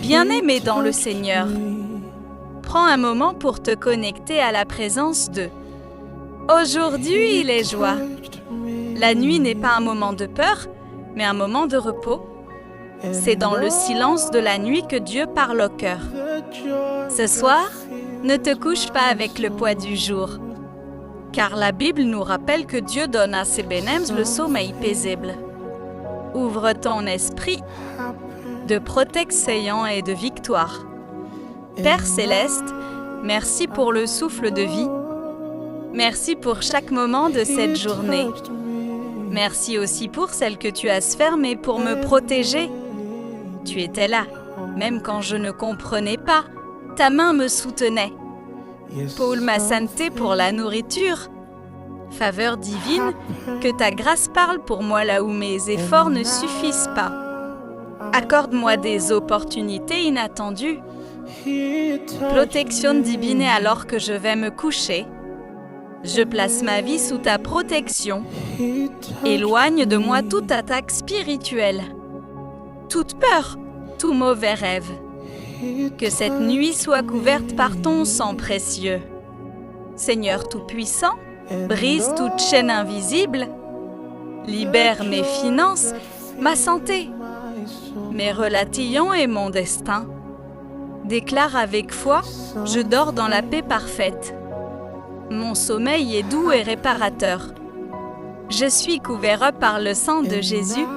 Bien-aimé dans le Seigneur, prends un moment pour te connecter à la présence de. Aujourd'hui, il est joie. La nuit n'est pas un moment de peur, mais un moment de repos. C'est dans le silence de la nuit que Dieu parle au cœur. Ce soir, ne te couche pas avec le poids du jour, car la Bible nous rappelle que Dieu donne à ses bénévoles le sommeil paisible. Ouvre ton esprit de protection et de victoire. Père céleste, merci pour le souffle de vie. Merci pour chaque moment de cette journée. Merci aussi pour celle que tu as fermée pour me protéger. Tu étais là, même quand je ne comprenais pas. Ta main me soutenait. Paul ma santé pour la nourriture. Faveur divine, que ta grâce parle pour moi là où mes efforts ne suffisent pas. Accorde-moi des opportunités inattendues. Protection divine alors que je vais me coucher. Je place ma vie sous ta protection. Éloigne de moi toute attaque spirituelle, toute peur, tout mauvais rêve. Que cette nuit soit couverte par ton sang précieux. Seigneur Tout-Puissant, brise toute chaîne invisible. Libère mes finances, ma santé, mes relations et mon destin. Déclare avec foi, je dors dans la paix parfaite. Mon sommeil est doux et réparateur. Je suis couvert par le sang de Jésus.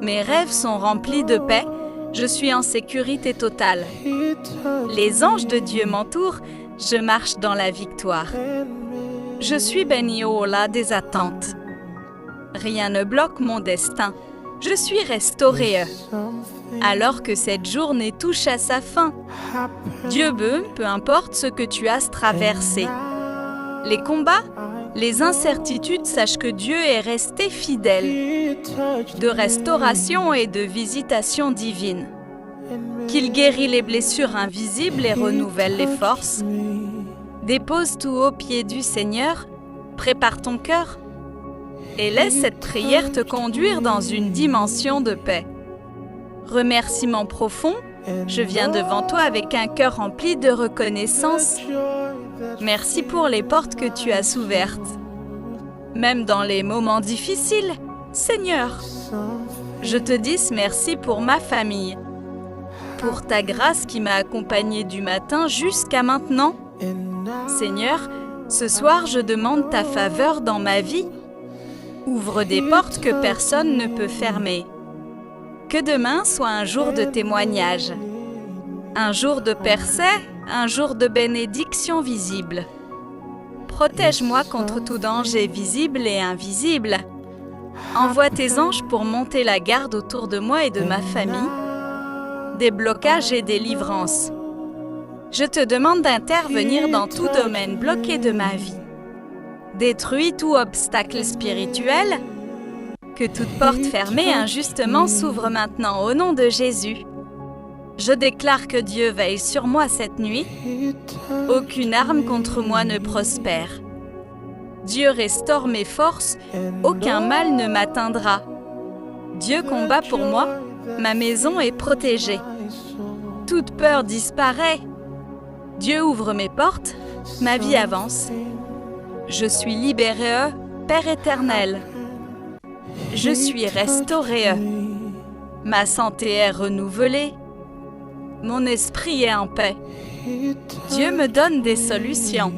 Mes rêves sont remplis de paix. Je suis en sécurité totale. Les anges de Dieu m'entourent. Je marche dans la victoire. Je suis béni au-delà des attentes. Rien ne bloque mon destin. Je suis restauré. Alors que cette journée touche à sa fin, Dieu veut, peu importe ce que tu as traversé. Les combats, les incertitudes, sache que Dieu est resté fidèle, de restauration et de visitation divine. Qu'il guérit les blessures invisibles et renouvelle les forces. Dépose tout aux pieds du Seigneur, prépare ton cœur et laisse cette prière te conduire dans une dimension de paix. Remerciement profond, je viens devant toi avec un cœur rempli de reconnaissance. Merci pour les portes que tu as ouvertes. Même dans les moments difficiles, Seigneur, je te dis merci pour ma famille, pour ta grâce qui m'a accompagnée du matin jusqu'à maintenant. Seigneur, ce soir je demande ta faveur dans ma vie. Ouvre des portes que personne ne peut fermer. Que demain soit un jour de témoignage, un jour de percée, un jour de bénédiction visible. Protège-moi contre tout danger visible et invisible. Envoie tes anges pour monter la garde autour de moi et de ma famille. Des blocages et délivrances. Je te demande d'intervenir dans tout domaine bloqué de ma vie. Détruis tout obstacle spirituel. Que toute porte fermée injustement s'ouvre maintenant au nom de Jésus. Je déclare que Dieu veille sur moi cette nuit. Aucune arme contre moi ne prospère. Dieu restaure mes forces, aucun mal ne m'atteindra. Dieu combat pour moi, ma maison est protégée. Toute peur disparaît. Dieu ouvre mes portes, ma vie avance. Je suis libéré, Père éternel. Je suis restauré. Ma santé est renouvelée. Mon esprit est en paix. Dieu me donne des solutions.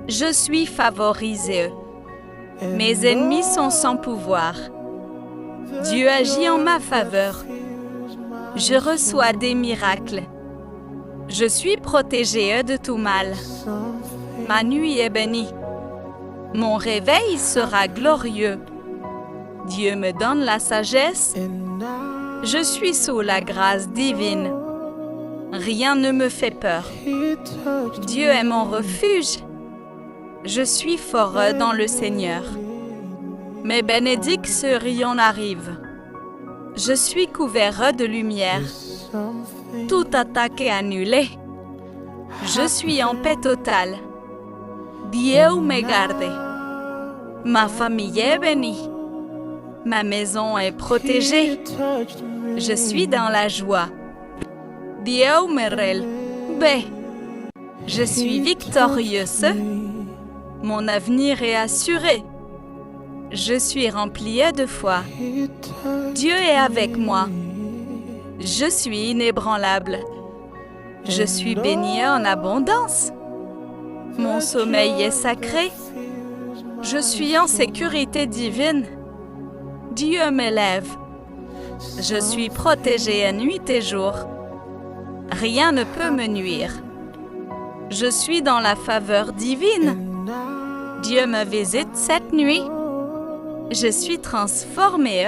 Je suis favorisé. Mes ennemis sont sans pouvoir. Dieu agit en ma faveur. Je reçois des miracles. Je suis protégé de tout mal. Ma nuit est bénie. Mon réveil sera glorieux. Dieu me donne la sagesse. Je suis sous la grâce divine. Rien ne me fait peur. Dieu est mon refuge. Je suis fort dans le Seigneur. Mes bénédictions arrivent. Je suis couvert de lumière. Toute attaque est annulée. Je suis en paix totale. Dieu me garde. Ma famille est bénie. Ma maison est protégée. Je suis dans la joie. Dieu merel. B. Je suis victorieuse. Mon avenir est assuré. Je suis remplie de foi. Dieu est avec moi. Je suis inébranlable. Je suis bénie en abondance. Mon sommeil est sacré. Je suis en sécurité divine. Dieu m'élève. Je suis protégée nuit et jour. Rien ne peut me nuire. Je suis dans la faveur divine. Dieu me visite cette nuit. Je suis transformée.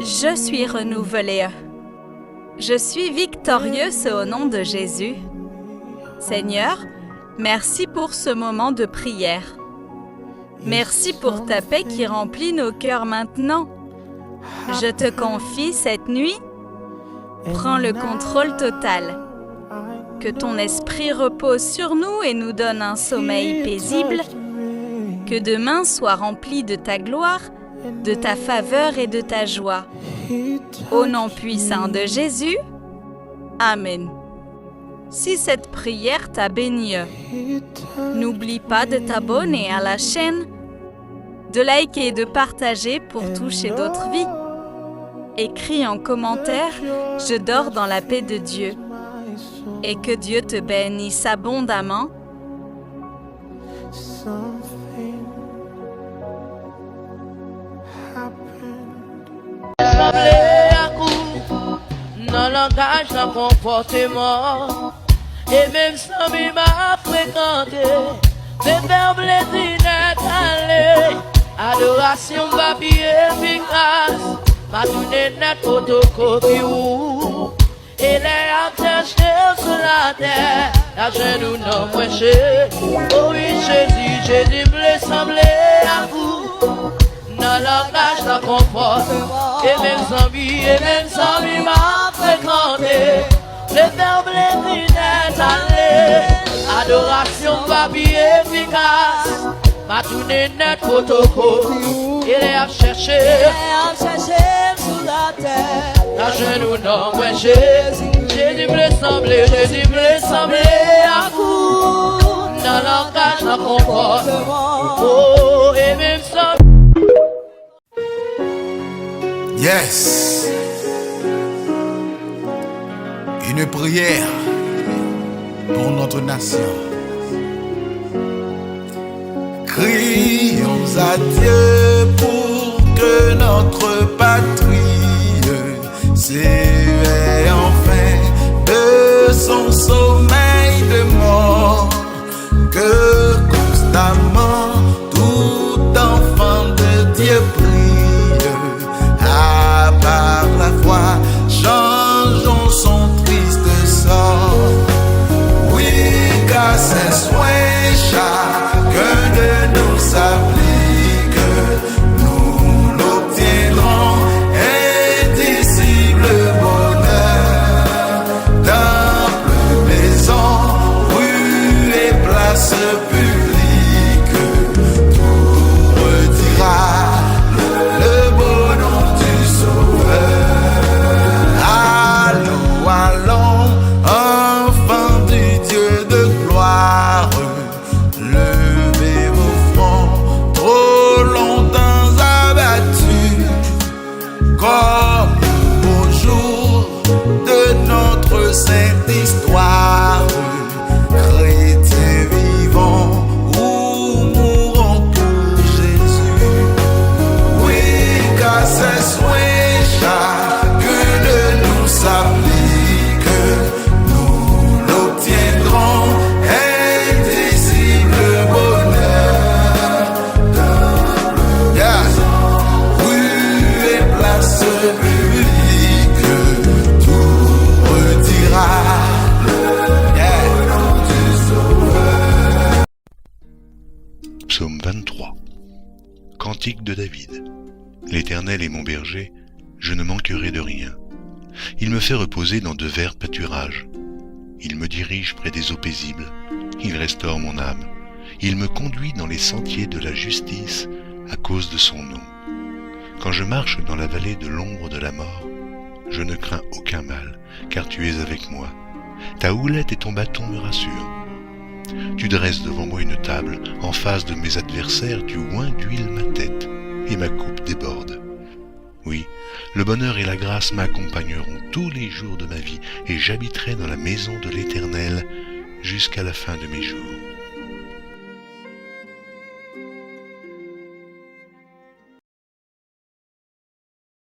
Je suis renouvelée. Je suis victorieuse au nom de Jésus. Seigneur, merci pour ce moment de prière. Merci pour ta paix qui remplit nos cœurs maintenant. Je te confie cette nuit. Prends le contrôle total. Que ton esprit repose sur nous et nous donne un sommeil paisible. Que demain soit rempli de ta gloire, de ta faveur et de ta joie. Au nom puissant de Jésus. Amen. Si cette prière t'a béni, n'oublie pas de t'abonner à la chaîne, de liker et de partager pour toucher d'autres vies. Écris en commentaire « Je dors dans la paix de Dieu » et que Dieu te bénisse abondamment. Dans le langage, dans le comportement, et même sans m'a fréquenté, les verbes les inattalés, adoration va bien efficace, ma tournée net photocopie ou, et les acteurs sur la terre, la genou non moins cher. Oh oui, Jésus me semblait à vous. Dans le langage, dans le comportement, et même sans vie m'a fréquenté, les verbes les inattalés, adoration va bien efficace, ma tournée net photocopie, il est à chercher sous la terre, la genou non moins Jésus me semblait à vous, dans le langage, dans le comportement, oh, et même sans. Yes. Une prière pour notre nation. Crions à Dieu pour que notre patrie s'éveille enfin de son sommeil de mort. Que constamment tout enfant de Dieu prie. Par la foi, changeons son triste sort. Oui, car c'est soin chacun de nous s'applique. Nous l'obtiendrons, indicible bonheur. Temple, maison, rue et place publique, tout redira. Cette histoire, chrétiens vivants ou mourons pour Jésus. Oui, car c'est soin chacun de nous s'applique. Nous l'obtiendrons, indicible bonheur. Yeah. Rue et place publique, Psaume 23. Cantique de David. L'Éternel est mon berger, je ne manquerai de rien. Il me fait reposer dans de verts pâturages. Il me dirige près des eaux paisibles. Il restaure mon âme. Il me conduit dans les sentiers de la justice à cause de son nom. Quand je marche dans la vallée de l'ombre de la mort, je ne crains aucun mal, car tu es avec moi. Ta houlette et ton bâton me rassurent. Tu dresses devant moi une table, en face de mes adversaires, tu oins d'huile ma tête, et ma coupe déborde. Oui, le bonheur et la grâce m'accompagneront tous les jours de ma vie, et j'habiterai dans la maison de l'Éternel jusqu'à la fin de mes jours.